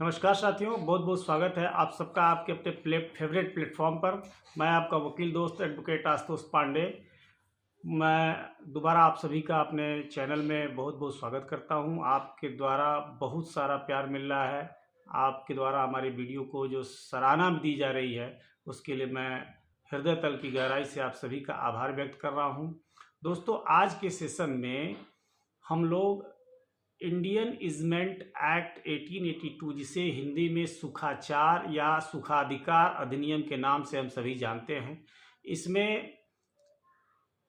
नमस्कार साथियों, बहुत बहुत स्वागत है आप सबका आपके अपने फेवरेट प्लेटफॉर्म पर। मैं आपका वकील दोस्त एडवोकेट आशुतोष पांडे। मैं दोबारा आप सभी का अपने चैनल में बहुत बहुत स्वागत करता हूं। आपके द्वारा बहुत सारा प्यार मिल रहा है। आपके द्वारा हमारी वीडियो को जो सराहना दी जा रही है उसके लिए मैं हृदय तल की गहराई से आप सभी का आभार व्यक्त कर रहा हूं। दोस्तों, आज के सेशन में हम लोग इंडियन इजमेंट एक्ट 1882, जिसे हिंदी में सुखाचार या सुखाधिकार अधिनियम के नाम से हम सभी जानते हैं, इसमें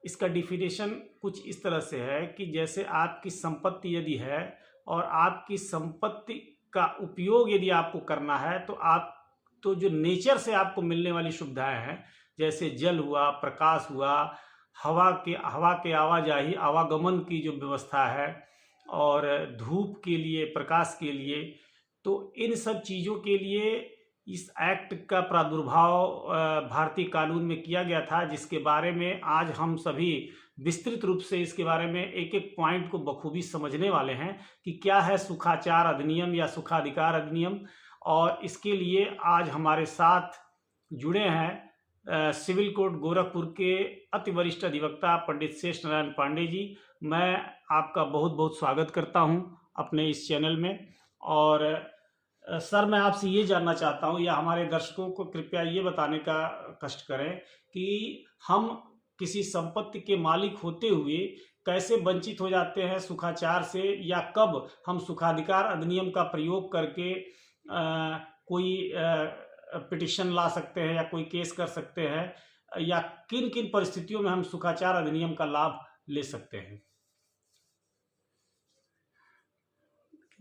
इसका डिफिनेशन कुछ इस तरह से है कि जैसे आपकी संपत्ति यदि है और आपकी संपत्ति का उपयोग यदि आपको करना है तो जो नेचर से आपको मिलने वाली सुविधाएं हैं, जैसे जल हुआ, प्रकाश हुआ, हवा के आवाजाही आवागमन की जो व्यवस्था है और धूप के लिए, प्रकाश के लिए, तो इन सब चीज़ों के लिए इस एक्ट का प्रादुर्भाव भारतीय कानून में किया गया था, जिसके बारे में आज हम सभी विस्तृत रूप से इसके बारे में एक एक पॉइंट को बखूबी समझने वाले हैं कि क्या है सुखाचार अधिनियम या सुखाधिकार अधिनियम। और इसके लिए आज हमारे साथ जुड़े हैं सिविल कोर्ट गोरखपुर के अति वरिष्ठ अधिवक्ता पंडित शेष नारायण पांडे जी। मैं आपका बहुत बहुत स्वागत करता हूं अपने इस चैनल में। और सर, मैं आपसे ये जानना चाहता हूँ या हमारे दर्शकों को कृपया ये बताने का कष्ट करें कि हम किसी संपत्ति के मालिक होते हुए कैसे वंचित हो जाते हैं सुखाचार से, या कब हम सुखाधिकार अधिनियम का प्रयोग करके कोई पिटिशन ला सकते हैं या कोई केस कर सकते हैं, या किन किन परिस्थितियों में हम सुखाचार अधिनियम का लाभ ले सकते हैं।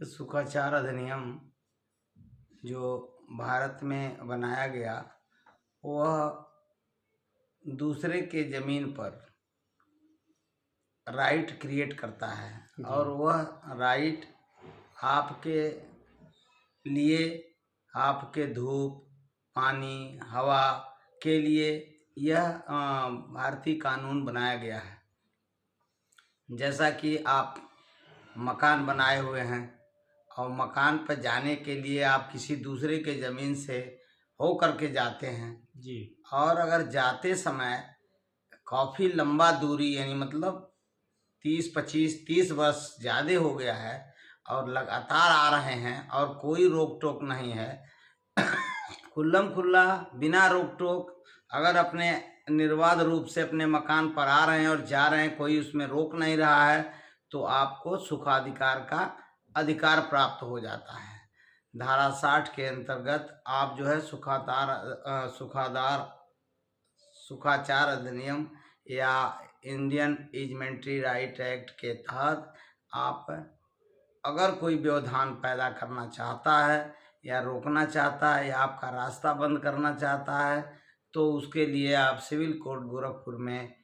सुखाचार अधिनियम जो भारत में बनाया गया वह दूसरे के ज़मीन पर राइट क्रिएट करता है और वह राइट आपके लिए, आपके धूप, पानी, हवा के लिए यह भारतीय कानून बनाया गया है। जैसा कि आप मकान बनाए हुए हैं और मकान पर जाने के लिए आप किसी दूसरे के ज़मीन से हो करके जाते हैं जी। और अगर जाते समय काफ़ी लंबा दूरी, यानी मतलब 30 वर्ष ज़्यादा हो गया है और लगातार आ रहे हैं और कोई रोक टोक नहीं है, खुल्लम खुल्ला बिना रोक टोक अगर अपने निर्बाध रूप से अपने मकान पर आ रहे हैं और जा रहे हैं, कोई उसमें रोक नहीं रहा है, तो आपको सुखाधिकार का अधिकार प्राप्त हो जाता है। धारा 60 के अंतर्गत आप जो है सुखाचार अधिनियम या इंडियन इजमेंट्री राइट एक्ट के तहत आप अगर कोई व्यवधान पैदा करना चाहता है या रोकना चाहता है या आपका रास्ता बंद करना चाहता है, तो उसके लिए आप सिविल कोर्ट गोरखपुर में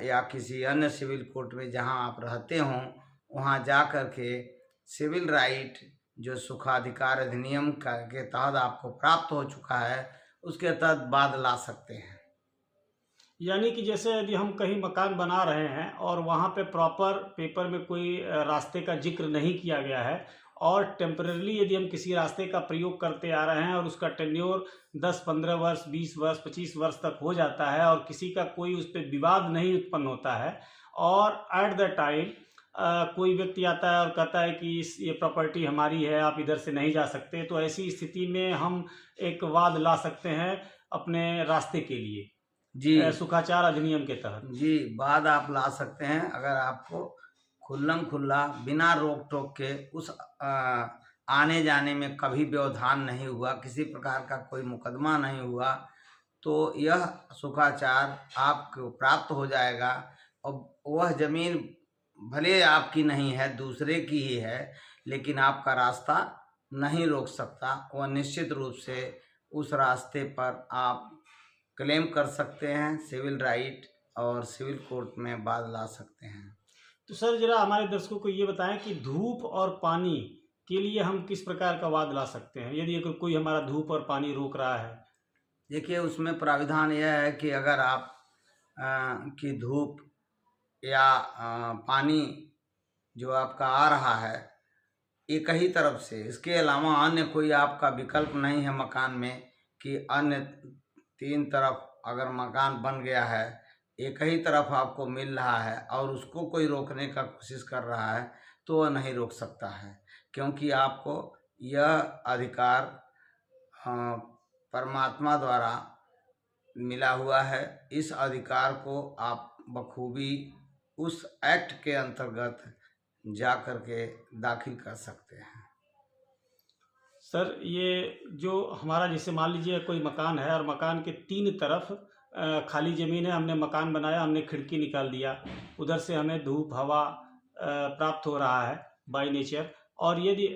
या किसी अन्य सिविल कोर्ट में जहां आप रहते हों वहां जा कर के सिविल राइट जो सुखाधिकार अधिनियम के तहत आपको प्राप्त हो चुका है उसके तहत बाद ला सकते हैं। यानी कि जैसे यदि हम कहीं मकान बना रहे हैं और वहाँ पे प्रॉपर पेपर में कोई रास्ते का जिक्र नहीं किया गया है और टेम्पररी यदि हम किसी रास्ते का प्रयोग करते आ रहे हैं और उसका टेन्योर 10-15 वर्ष, 20 वर्ष, 25 वर्ष तक हो जाता है और किसी का कोई उस पर विवाद नहीं उत्पन्न होता है, और एट द टाइम कोई व्यक्ति आता है और कहता है कि ये प्रॉपर्टी हमारी है, आप इधर से नहीं जा सकते, तो ऐसी स्थिति में हम एक वाद ला सकते हैं अपने रास्ते के लिए जी, सुखाचार अधिनियम के तहत। जी, बाद आप ला सकते हैं अगर आपको खुल्लम खुल्ला बिना रोक टोक के उस आने जाने में कभी व्यवधान नहीं हुआ, किसी प्रकार का कोई मुकदमा नहीं हुआ, तो यह सुखाचार आपको प्राप्त हो जाएगा। और वह ज़मीन भले आपकी नहीं है, दूसरे की ही है, लेकिन आपका रास्ता नहीं रोक सकता। वह निश्चित रूप से उस रास्ते पर आप क्लेम कर सकते हैं सिविल राइट और सिविल कोर्ट में बाद ला सकते हैं। तो सर, जरा हमारे दर्शकों को ये बताएं कि धूप और पानी के लिए हम किस प्रकार का वाद ला सकते हैं यदि अगर कोई हमारा धूप और पानी रोक रहा है। देखिए, उसमें प्राविधान यह है कि अगर आप की धूप या पानी जो आपका आ रहा है एक ही तरफ से, इसके अलावा अन्य कोई आपका विकल्प नहीं है मकान में कि अन्य 3 तरफ अगर मकान बन गया है, एक ही तरफ आपको मिल रहा है और उसको कोई रोकने का कोशिश कर रहा है तो वह नहीं रोक सकता है, क्योंकि आपको यह अधिकार परमात्मा द्वारा मिला हुआ है। इस अधिकार को आप बखूबी उस एक्ट के अंतर्गत जा कर के दाखिल कर सकते हैं। सर, ये जो हमारा जैसे मान लीजिए कोई मकान है और मकान के 3 तरफ खाली ज़मीन है, हमने मकान बनाया, हमने खिड़की निकाल दिया, उधर से हमें धूप हवा प्राप्त हो रहा है बाय नेचर। और यदि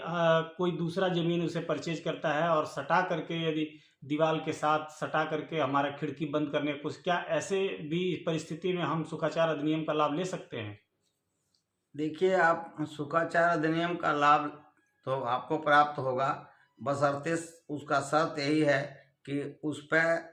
कोई दूसरा ज़मीन उसे परचेज करता है और सटा करके, यदि दीवार के साथ सटा करके हमारा खिड़की बंद करने कुछ, क्या ऐसे भी परिस्थिति में हम सुखाचार अधिनियम का लाभ ले सकते हैं? देखिए, आप सुखाचार अधिनियम का लाभ तो आपको प्राप्त होगा, बशर्ते उसका शर्त यही है कि उस पर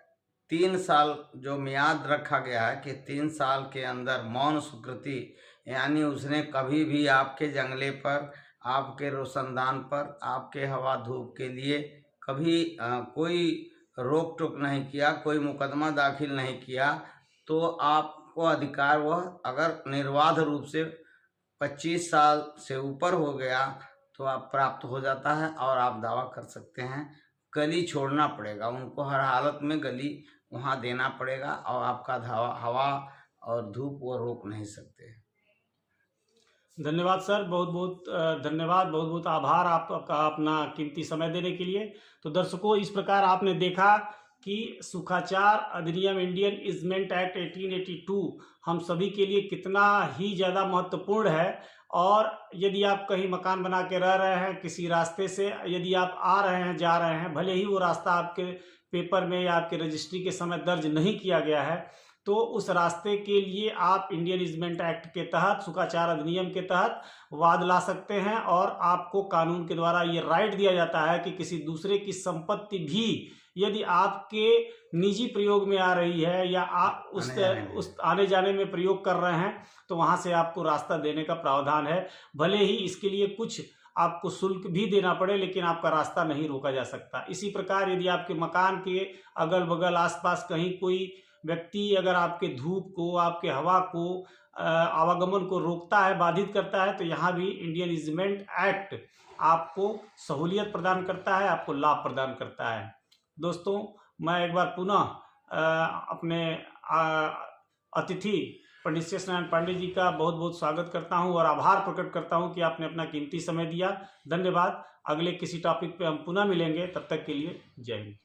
3 साल जो मियाद रखा गया है कि 3 साल के अंदर मौन स्वीकृति, यानी उसने कभी भी आपके जंगले पर, आपके रोशनदान पर, आपके हवा धूप के लिए कभी कोई रोक टोक नहीं किया, कोई मुकदमा दाखिल नहीं किया, तो आपको अधिकार वह अगर निर्बाध रूप से 25 साल से ऊपर हो गया तो आप प्राप्त हो जाता है और आप दावा कर सकते हैं। गली छोड़ना पड़ेगा उनको, हर हालत में गली वहाँ देना पड़ेगा और आपका हवा और धूप वो रोक नहीं सकते। धन्यवाद सर, बहुत बहुत धन्यवाद, बहुत बहुत आभार आपका अपना कीमती समय देने के लिए। तो दर्शकों, इस प्रकार आपने देखा कि सुखाचार अधिनियम इंडियन इजमेंट एक्ट 1882 हम सभी के लिए कितना ही ज़्यादा महत्वपूर्ण है। और यदि आप कहीं मकान बना के रह रहे हैं, किसी रास्ते से यदि आप आ रहे हैं, जा रहे हैं, भले ही वो रास्ता आपके पेपर में या आपके रजिस्ट्री के समय दर्ज नहीं किया गया है, तो उस रास्ते के लिए आप इंडियन इजमेंट एक्ट के तहत, सुखाचार अधिनियम के तहत वाद ला सकते हैं। और आपको कानून के द्वारा ये राइट दिया जाता है कि किसी दूसरे की संपत्ति भी यदि आपके निजी प्रयोग में आ रही है या आप उस आने जाने में प्रयोग कर रहे हैं, तो वहाँ से आपको रास्ता देने का प्रावधान है। भले ही इसके लिए कुछ आपको शुल्क भी देना पड़े, लेकिन आपका रास्ता नहीं रोका जा सकता। इसी प्रकार यदि आपके मकान के अगल बगल आसपास कहीं कोई व्यक्ति अगर आपके धूप को, आपके हवा को, आवागमन को रोकता है, बाधित करता है, तो यहाँ भी इंडियन इजमेंट एक्ट आपको सहूलियत प्रदान करता है, आपको लाभ प्रदान करता है। दोस्तों, मैं एक बार पुनः अपने अतिथि पंडित शेष नारायण पांडे जी का बहुत बहुत स्वागत करता हूं और आभार प्रकट करता हूं कि आपने अपना कीमती समय दिया। धन्यवाद। अगले किसी टॉपिक पे हम पुनः मिलेंगे, तब तक के लिए जय हिंद।